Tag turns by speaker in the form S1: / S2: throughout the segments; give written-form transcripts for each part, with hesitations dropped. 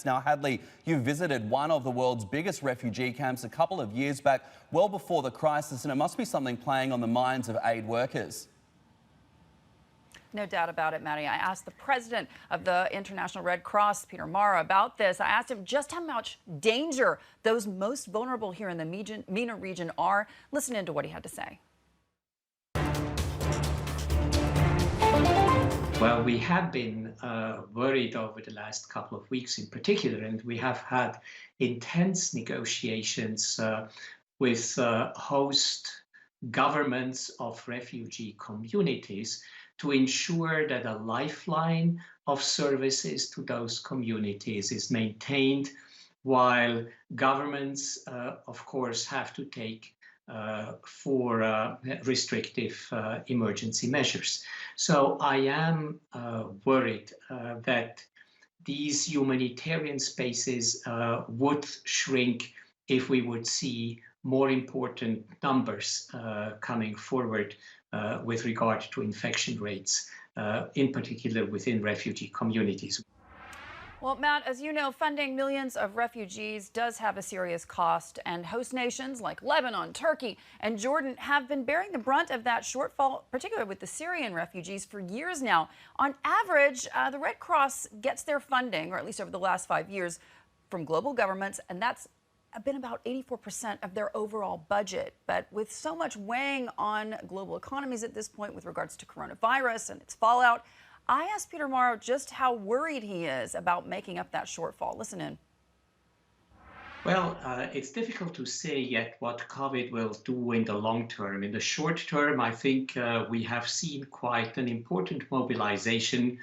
S1: Now, Hadley, you visited one of the world's biggest refugee camps a couple of years back, well before the crisis, and it must be something playing on the minds of aid workers.
S2: No doubt about it, Maddie. I asked the president of the International Red Cross, Peter Maurer, about this. I asked him just how much danger those most vulnerable here in the MENA region are. Listen in to what he had to say.
S3: Well, we have been worried over the last couple of weeks in particular, and we have had intense negotiations with host governments of refugee communities to ensure that a lifeline of services to those communities is maintained, while governments, of course, have to take for restrictive emergency measures. So I am worried that these humanitarian spaces would shrink if we would see more important numbers coming forward with regard to infection rates, in particular within refugee communities.
S2: Well, Matt, as you know, funding millions of refugees does have a serious cost, and host nations like Lebanon, Turkey, and Jordan have been bearing the brunt of that shortfall, particularly with the Syrian refugees, for years now. On average, the Red Cross gets their funding, or at least over the last 5 years, from global governments, and that's been about 84% of their overall budget. But with so much weighing on global economies at this point with regards to coronavirus and its fallout, I asked Peter Maurer just how worried he is about making up that shortfall. Listen in.
S3: Well, it's difficult to say yet what COVID will do in the long term. In the short term, I think we have seen quite an important mobilization.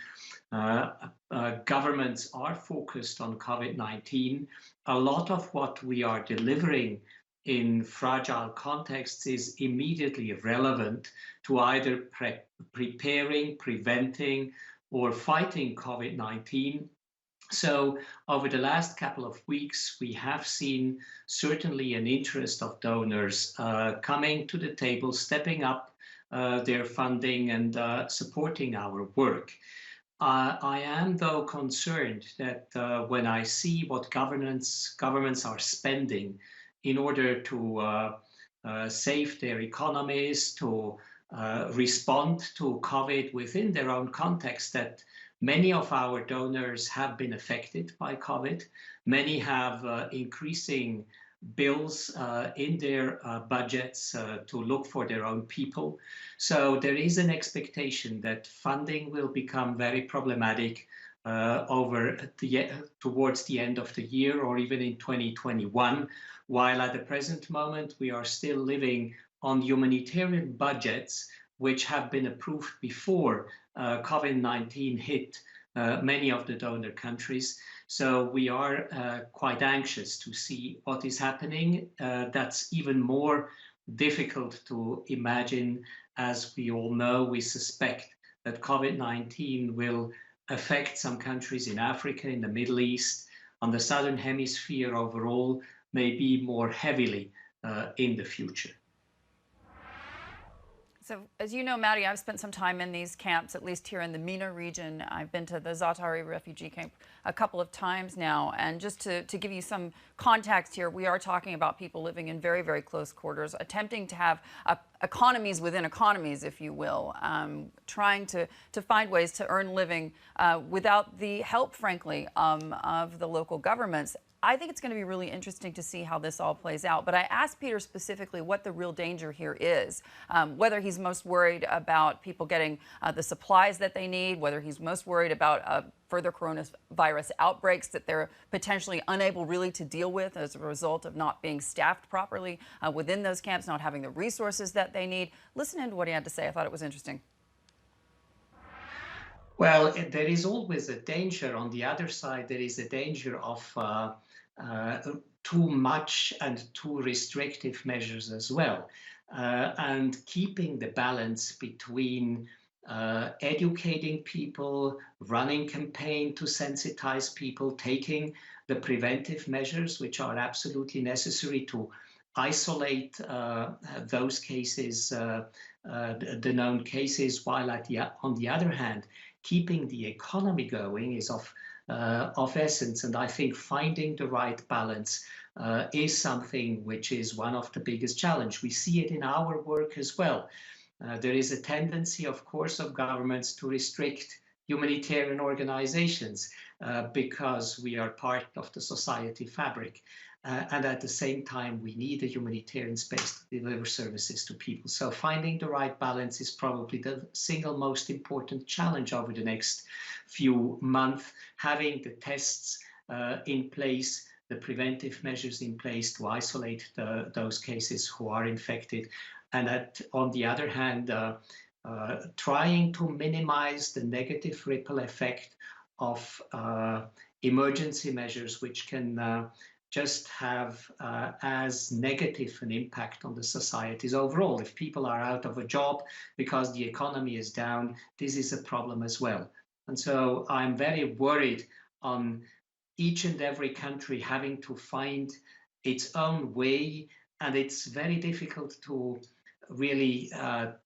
S3: Governments are focused on COVID-19. A lot of what we are delivering in fragile contexts is immediately relevant to either preparing, preventing, or fighting COVID-19. So over the last couple of weeks, we have seen certainly an interest of donors coming to the table, stepping up their funding and supporting our work. I am, though, concerned that when I see what governments are spending in order to save their economies, to respond to COVID within their own context, that many of our donors have been affected by COVID. Many have increasing bills in their budgets to look for their own people. So there is an expectation that funding will become very problematic towards the end of the year or even in 2021, while at the present moment we are still living on humanitarian budgets which have been approved before COVID-19 hit many of the donor countries. So we are quite anxious to see what is happening. That's even more difficult to imagine. As we all know, we suspect that COVID-19 will affect some countries in Africa, in the Middle East, on the Southern Hemisphere overall, maybe more heavily in the future.
S2: So, as you know, Maddie, I've spent some time in these camps, at least here in the MENA region. I've been to the Zaatari refugee camp a couple of times now. And just to give you some context here, we are talking about people living in very, very close quarters, attempting to have economies within economies, if you will, trying to find ways to earn living without the help, frankly, of the local governments. I think it's going to be really interesting to see how this all plays out. But I asked Peter specifically what the real danger here is, whether he's most worried about people getting the supplies that they need, whether he's most worried about further coronavirus outbreaks that they're potentially unable really to deal with as a result of not being staffed properly within those camps, not having the resources that they need. Listen in to what he had to say. I thought it was interesting.
S3: Well, there is always a danger. On the other side, there is a danger of too much and too restrictive measures as well. And keeping the balance between educating people, running campaign to sensitize people, taking the preventive measures which are absolutely necessary to isolate those cases, the known cases, while on the other hand, keeping the economy going is of of essence. And I think finding the right balance is something which is one of the biggest challenges. We see it in our work as well. There is a tendency, of course, of governments to restrict humanitarian organizations because we are part of the society fabric. And at the same time, we need a humanitarian space to deliver services to people. So finding the right balance is probably the single most important challenge over the next few months. Having the tests in place, the preventive measures in place to isolate those cases who are infected. And on the other hand, trying to minimize the negative ripple effect of emergency measures, which can just have as negative an impact on the societies overall. If people are out of a job because the economy is down, this is a problem as well. And so I'm very worried on each and every country having to find its own way, and it's very difficult to really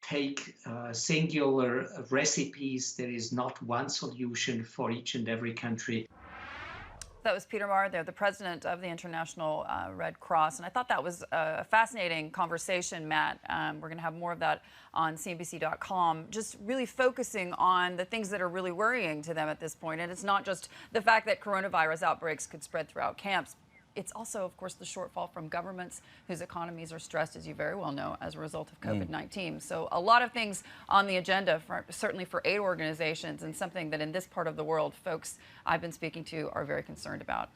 S3: take singular recipes. There is not one solution for each and every country.
S2: That was Peter Maurer there, the president of the International Red Cross. And I thought that was a fascinating conversation, Matt. We're going to have more of that on CNBC.com, just really focusing on the things that are really worrying to them at this point. And it's not just the fact that coronavirus outbreaks could spread throughout camps. It's also, of course, the shortfall from governments whose economies are stressed, as you very well know, as a result of COVID-19. So a lot of things on the agenda, certainly for aid organizations, and something that in this part of the world, folks I've been speaking to are very concerned about.